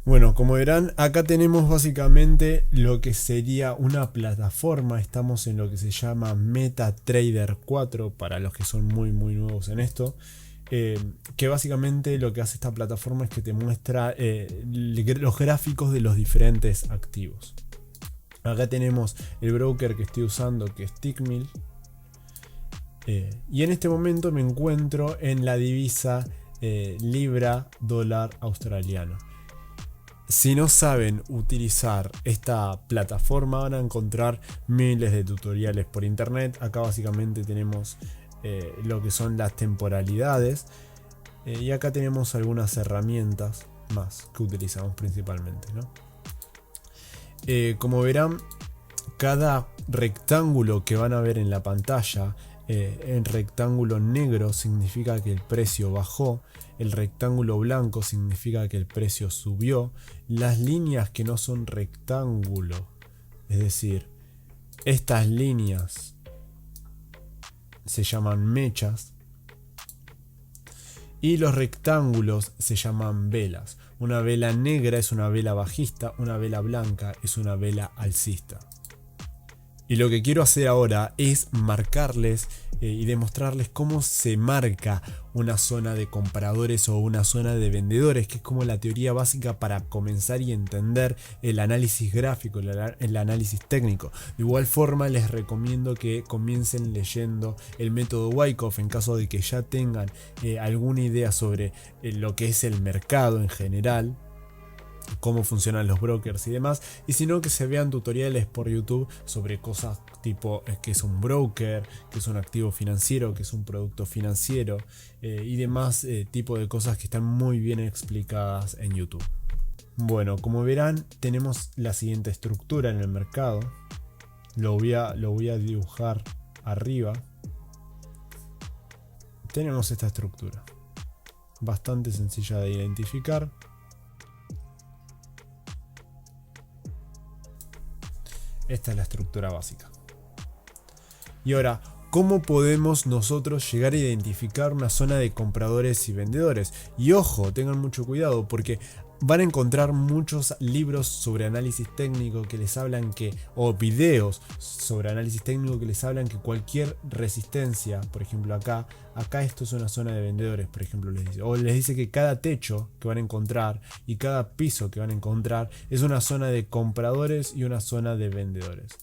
Bueno, como verán, acá tenemos básicamente lo que sería una plataforma. Estamos en lo que se llama MetaTrader 4 para los que son muy nuevos en esto. Que básicamente lo que hace esta plataforma es que te muestra los gráficos de los diferentes activos. Acá tenemos el broker que estoy usando, que es Tickmill. Y en este momento me encuentro en la divisa libra dólar australiano. Si no saben utilizar esta plataforma, van a encontrar miles de tutoriales por internet. Acá básicamente tenemos lo que son las temporalidades. Y acá tenemos algunas herramientas más que utilizamos principalmente, ¿no? Como verán, cada rectángulo que van a ver en la pantalla, en rectángulo negro significa que el precio bajó, el rectángulo blanco significa que el precio subió, las líneas que no son rectángulo, es decir, estas líneas se llaman mechas y los rectángulos se llaman velas. Una vela negra es una vela bajista, una vela blanca es una vela alcista. Y lo que quiero hacer ahora es marcarles y demostrarles cómo se marca una zona de compradores o una zona de vendedores, que es como la teoría básica para comenzar y entender el análisis gráfico, el análisis técnico. De igual forma les recomiendo que comiencen leyendo el método Wyckoff en caso de que ya tengan alguna idea sobre lo que es el mercado en general, cómo funcionan los brokers y demás, y si no, que se vean tutoriales por YouTube sobre cosas tipo qué es un broker, qué es un activo financiero, qué es un producto financiero y demás tipo de cosas que están muy bien explicadas en YouTube. Bueno, como verán, tenemos la siguiente estructura en el mercado. Lo voy a dibujar arriba. Tenemos esta estructura, bastante sencilla de identificar. Esta es la estructura básica. Y ahora, ¿cómo podemos nosotros llegar a identificar una zona de compradores y vendedores? Y ojo, tengan mucho cuidado porque van a encontrar muchos libros sobre análisis técnico que les hablan que, o videos sobre análisis técnico que les hablan que cualquier resistencia, por ejemplo acá esto es una zona de vendedores, por ejemplo les dice, o les dice que cada techo que van a encontrar y cada piso que van a encontrar es una zona de compradores y una zona de vendedores.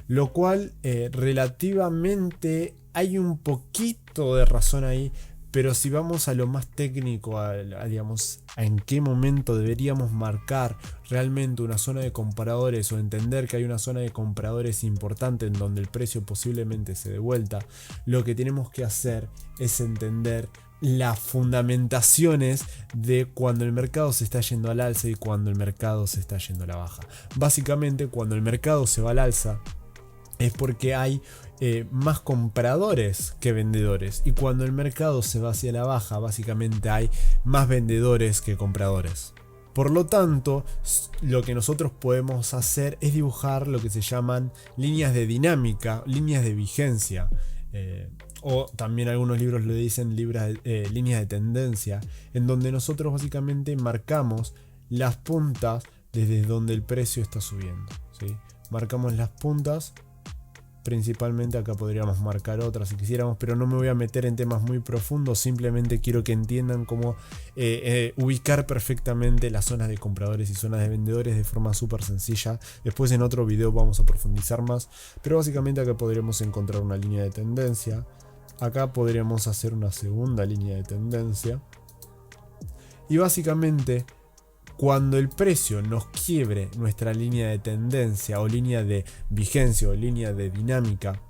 Lo cual relativamente hay un poquito de razón ahí, pero si vamos a lo más técnico, digamos, a en qué momento deberíamos marcar realmente una zona de compradores o entender que hay una zona de compradores importante en donde el precio posiblemente se dé vuelta, lo que tenemos que hacer es entender las fundamentaciones de cuando el mercado se está yendo al alza y cuando el mercado se está yendo a la baja. Básicamente, cuando el mercado se va al alza es porque hay más compradores que vendedores, y cuando el mercado se va hacia la baja básicamente hay más vendedores que compradores. Por lo tanto, lo que nosotros podemos hacer es dibujar lo que se llaman líneas de dinámica, líneas de vigencia, o también algunos libros le dicen líneas de tendencia, en donde nosotros básicamente marcamos las puntas desde donde el precio está subiendo, ¿sí? Marcamos las puntas. Principalmente acá podríamos marcar otras si quisiéramos, pero no me voy a meter en temas muy profundos, simplemente quiero que entiendan cómo ubicar perfectamente las zonas de compradores y zonas de vendedores de forma súper sencilla. Después en otro video vamos a profundizar más, pero básicamente acá podríamos encontrar una línea de tendencia. Acá podríamos hacer una segunda línea de tendencia. Y básicamente, cuando el precio nos quiebre nuestra línea de tendencia o línea de vigencia o línea de dinámica,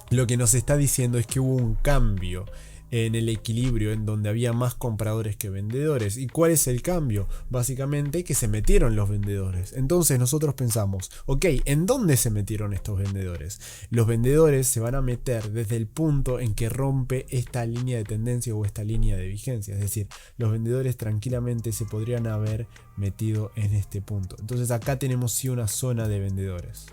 lo que nos está diciendo es que hubo un cambio en el equilibrio en donde había más compradores que vendedores. ¿Y cuál es el cambio? Básicamente que se metieron los vendedores. Entonces nosotros pensamos, ok, ¿en dónde se metieron estos vendedores? Los vendedores se van a meter desde el punto en que rompe esta línea de tendencia o esta línea de vigencia. Es decir, los vendedores tranquilamente se podrían haber metido en este punto. Entonces acá tenemos sí una zona de vendedores.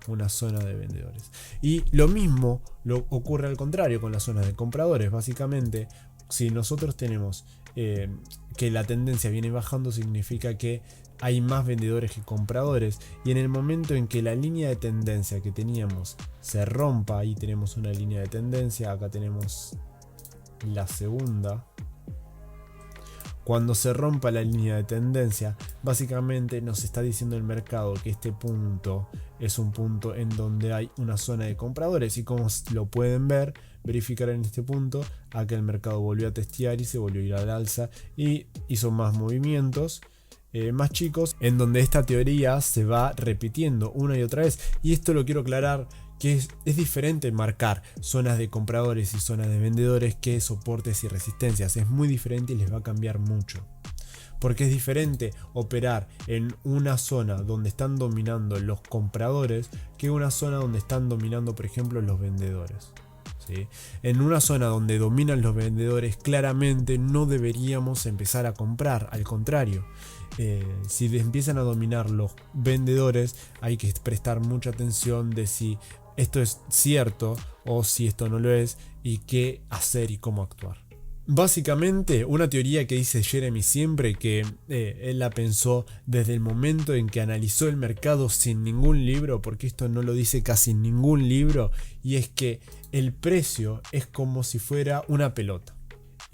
Una zona de vendedores. Y lo mismo ocurre al contrario con las zonas de compradores. Básicamente, si nosotros tenemos que la tendencia viene bajando, significa que hay más vendedores que compradores, y en el momento en que la línea de tendencia que teníamos se rompa, ahí tenemos una línea de tendencia, acá tenemos la segunda. Cuando se rompa la línea de tendencia, básicamente nos está diciendo el mercado que este punto es un punto en donde hay una zona de compradores, y como lo pueden verificar en este punto, acá el mercado volvió a testear y se volvió a ir al alza y hizo más movimientos más chicos, en donde esta teoría se va repitiendo una y otra vez. Y esto lo quiero aclarar, que es diferente marcar zonas de compradores y zonas de vendedores que soportes y resistencias. Es muy diferente y les va a cambiar mucho, porque es diferente operar en una zona donde están dominando los compradores que una zona donde están dominando, por ejemplo, los vendedores. ¿Sí? En una zona donde dominan los vendedores, claramente no deberíamos empezar a comprar, al contrario. Si empiezan a dominar los vendedores, hay que prestar mucha atención de si esto es cierto o si esto no lo es, y qué hacer y cómo actuar. Básicamente, una teoría que dice Jeremy siempre, que él la pensó desde el momento en que analizó el mercado sin ningún libro, porque esto no lo dice casi ningún libro, y es que el precio es como si fuera una pelota.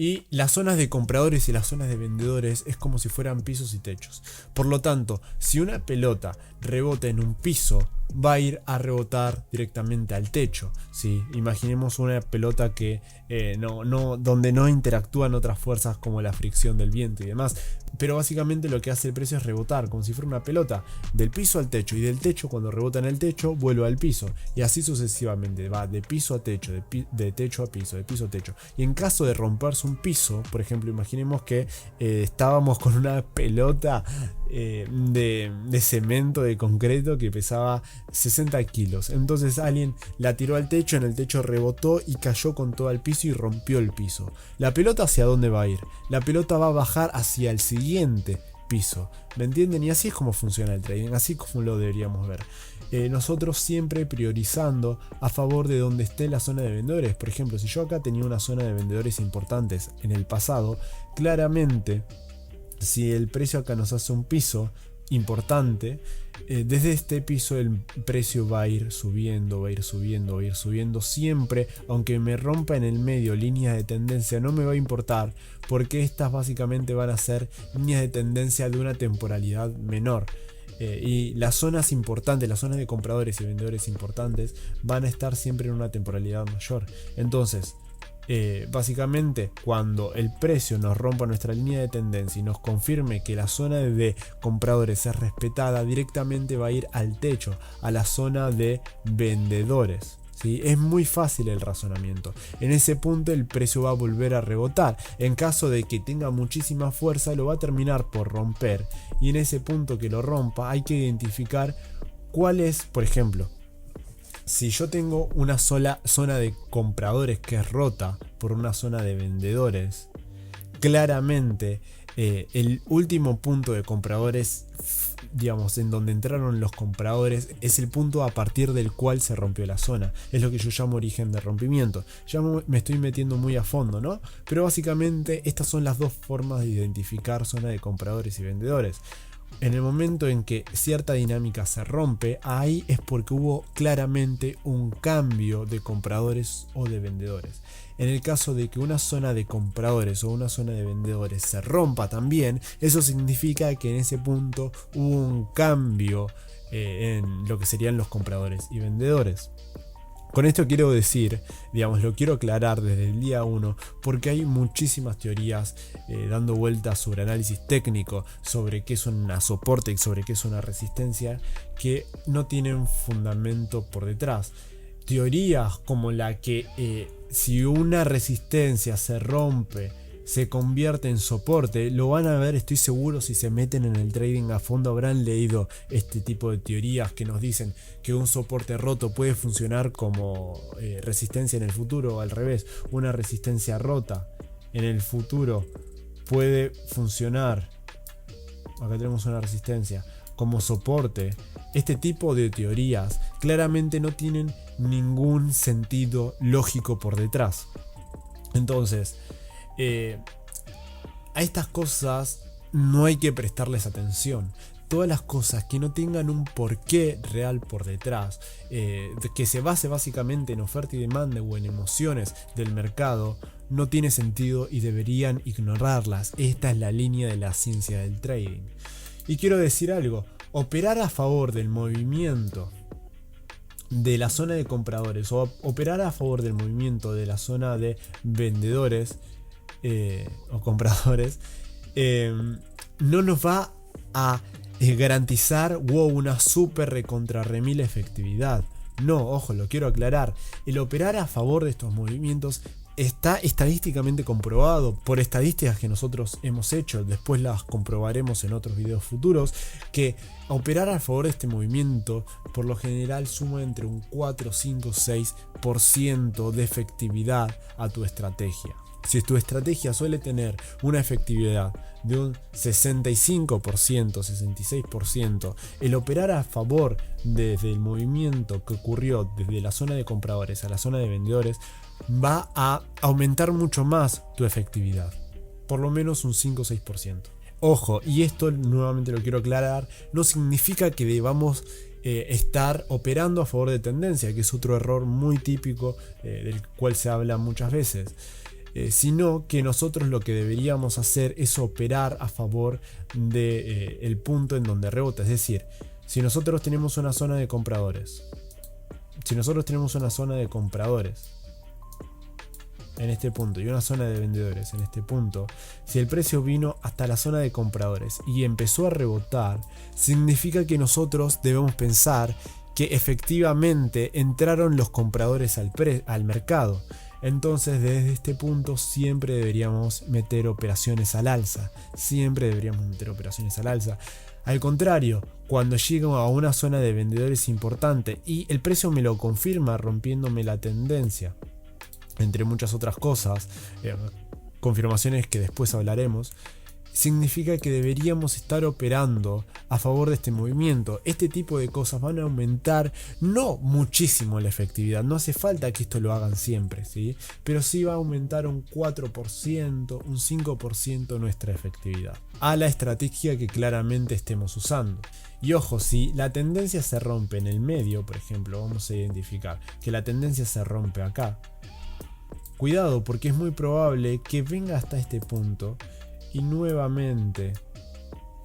Y las zonas de compradores y las zonas de vendedores es como si fueran pisos y techos. Por lo tanto, si una pelota rebota en un piso, va a ir a rebotar directamente al techo, ¿sí? Imaginemos una pelota que donde no interactúan otras fuerzas como la fricción del viento y demás, pero básicamente lo que hace el precio es rebotar como si fuera una pelota del piso al techo, y del techo, cuando rebota en el techo, vuelve al piso, y así sucesivamente, va de piso a techo, de techo a piso, de piso a techo. Y en caso de romperse un piso, por ejemplo, imaginemos que estábamos con una pelota de cemento, de concreto, que pesaba 60 kilos. Entonces alguien la tiró al techo, en el techo rebotó y cayó con todo al piso y rompió el piso. ¿La pelota hacia dónde va a ir? La pelota va a bajar hacia el siguiente piso. ¿Me entienden? Y así es como funciona el trading, así como lo deberíamos ver. Nosotros siempre priorizando a favor de donde esté la zona de vendedores. Por ejemplo, si yo acá tenía una zona de vendedores importantes en el pasado, claramente, si el precio acá nos hace un piso importante, desde este piso el precio va a ir subiendo, va a ir subiendo, va a ir subiendo siempre. Aunque me rompa en el medio líneas de tendencia, no me va a importar, porque estas básicamente van a ser líneas de tendencia de una temporalidad menor. Y las zonas importantes, las zonas de compradores y vendedores importantes, van a estar siempre en una temporalidad mayor. Entonces, básicamente, cuando el precio nos rompa nuestra línea de tendencia y nos confirme que la zona de compradores es respetada, directamente va a ir al techo, a la zona de vendedores. ¿Sí? Es muy fácil el razonamiento. En ese punto el precio va a volver a rebotar. En caso de que tenga muchísima fuerza, lo va a terminar por romper. Y en ese punto que lo rompa, hay que identificar cuál es, por ejemplo, si yo tengo una sola zona de compradores que es rota por una zona de vendedores, claramente el último punto de compradores, digamos, en donde entraron los compradores, es el punto a partir del cual se rompió la zona. Es lo que yo llamo origen de rompimiento. Ya me estoy metiendo muy a fondo, ¿no? Pero básicamente estas son las dos formas de identificar zona de compradores y vendedores. En el momento en que cierta dinámica se rompe, ahí es porque hubo claramente un cambio de compradores o de vendedores. En el caso de que una zona de compradores o una zona de vendedores se rompa también, eso significa que en ese punto hubo un cambio en lo que serían los compradores y vendedores. Con esto quiero decir, digamos, lo quiero aclarar desde el día 1, porque hay muchísimas teorías dando vueltas sobre análisis técnico, sobre qué es una soporte y sobre qué es una resistencia, que no tienen fundamento por detrás. Teorías como la que si una resistencia se rompe, se convierte en soporte, lo van a ver, estoy seguro, si se meten en el trading a fondo, habrán leído este tipo de teorías que nos dicen que un soporte roto puede funcionar como resistencia en el futuro, o al revés, una resistencia rota en el futuro puede funcionar, acá tenemos una resistencia, como soporte. Este tipo de teorías claramente no tienen ningún sentido lógico por detrás. Entonces, A estas cosas no hay que prestarles atención. Todas las cosas que no tengan un porqué real por detrás, que se base básicamente en oferta y demanda o en emociones del mercado, no tiene sentido y deberían ignorarlas. Esta es la línea de la ciencia del trading. Y quiero decir algo, operar a favor del movimiento de la zona de compradores o operar a favor del movimiento de la zona de vendedores o compradores no nos va a garantizar una super recontra remil efectividad. No, ojo, lo quiero aclarar. El operar a favor de estos movimientos está estadísticamente comprobado por estadísticas que nosotros hemos hecho, después las comprobaremos en otros videos futuros, que operar a favor de este movimiento por lo general suma entre un 4, 5, 6% de efectividad a tu estrategia. Si tu estrategia suele tener una efectividad de un 65%, 66%, el operar a favor desde el movimiento que ocurrió desde la zona de compradores a la zona de vendedores va a aumentar mucho más tu efectividad, por lo menos un 5 o 6%. Ojo, y esto nuevamente lo quiero aclarar, no significa que debamos estar operando a favor de tendencia, que es otro error muy típico del cual se habla muchas veces. Sino que nosotros lo que deberíamos hacer es operar a favor del punto en donde rebota. Es decir, si nosotros tenemos una zona de compradores, en este punto y una zona de vendedores en este punto, si el precio vino hasta la zona de compradores y empezó a rebotar, significa que nosotros debemos pensar que efectivamente entraron los compradores al mercado. Entonces desde este punto siempre deberíamos meter operaciones al alza. Al contrario, cuando llego a una zona de vendedores importante y el precio me lo confirma rompiéndome la tendencia, entre muchas otras cosas, confirmaciones que después hablaremos, significa que deberíamos estar operando a favor de este movimiento. Este tipo de cosas van a aumentar no muchísimo la efectividad, no hace falta que esto lo hagan siempre, ¿sí? Pero sí va a aumentar un 4%, un 5% nuestra efectividad a la estrategia que claramente estemos usando. Y ojo, si la tendencia se rompe en el medio, por ejemplo, vamos a identificar que la tendencia se rompe acá, cuidado, porque es muy probable que venga hasta este punto y nuevamente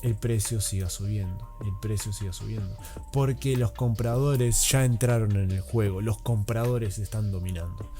el precio siga subiendo, porque los compradores ya entraron en el juego, los compradores están dominando.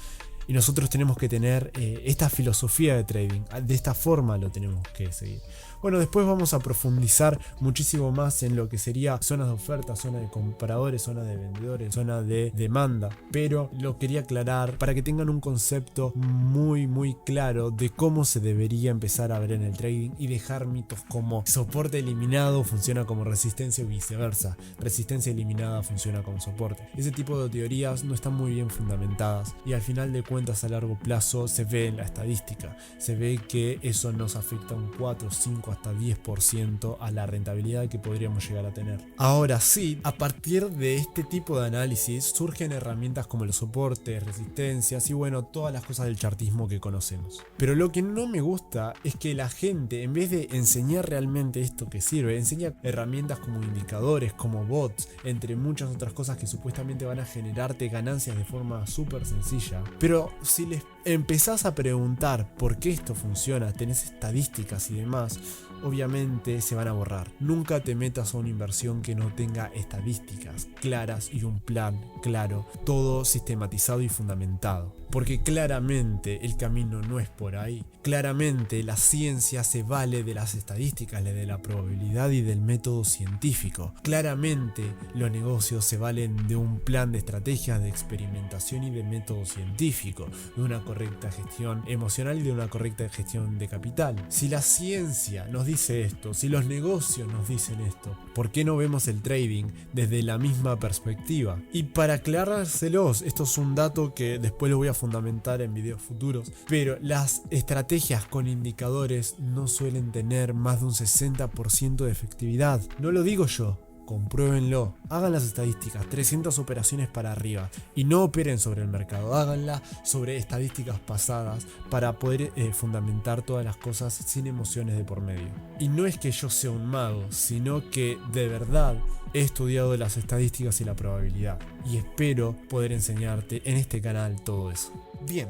Y nosotros tenemos que tener esta filosofía de trading, de esta forma lo tenemos que seguir. Bueno, después vamos a profundizar muchísimo más en lo que sería zonas de oferta, zona de compradores, zona de vendedores, zona de demanda, pero lo quería aclarar para que tengan un concepto muy claro de cómo se debería empezar a ver en el trading y dejar mitos como soporte eliminado funciona como resistencia o viceversa, resistencia eliminada funciona como soporte. Ese tipo de teorías no están muy bien fundamentadas y al final de cuentas a largo plazo se ve en la estadística, se ve que eso nos afecta un 4, 5 hasta 10% a la rentabilidad que podríamos llegar a tener. Ahora sí, a partir de este tipo de análisis surgen herramientas como los soportes, resistencias y bueno, todas las cosas del chartismo que conocemos. Pero lo que no me gusta es que la gente, en vez de enseñar realmente esto que sirve, enseña herramientas como indicadores, como bots, entre muchas otras cosas que supuestamente van a generarte ganancias de forma súper sencilla. Pero si les empezás a preguntar por qué esto funciona, tenés estadísticas y demás, obviamente se van a borrar. Nunca te metas a una inversión que no tenga estadísticas claras y un plan claro, todo sistematizado y fundamentado. Porque claramente el camino no es por ahí. Claramente la ciencia se vale de las estadísticas, de la probabilidad y del método científico. Claramente los negocios se valen de un plan de estrategias, de experimentación y de método científico, de una correcta gestión emocional y de una correcta gestión de capital. Si la ciencia nos dice esto, si los negocios nos dicen esto, ¿por qué no vemos el trading desde la misma perspectiva? Y para aclarárselos, esto es un dato que después lo voy a fundamentar en videos futuros, pero las estrategias con indicadores no suelen tener más de un 60% de efectividad. No lo digo yo, compruébenlo, hagan las estadísticas, 300 operaciones para arriba, y no operen sobre el mercado, háganla sobre estadísticas pasadas para poder fundamentar todas las cosas sin emociones de por medio. Y no es que yo sea un mago, sino que de verdad he estudiado las estadísticas y la probabilidad, y espero poder enseñarte en este canal todo eso. Bien,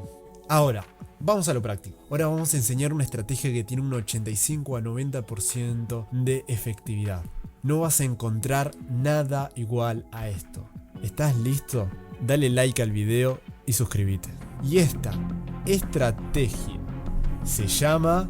ahora vamos a lo práctico. Ahora vamos a enseñar una estrategia que tiene un 85 a 90% de efectividad. No vas a encontrar nada igual a esto. ¿Estás listo? Dale like al video y suscríbete. Y esta estrategia se llama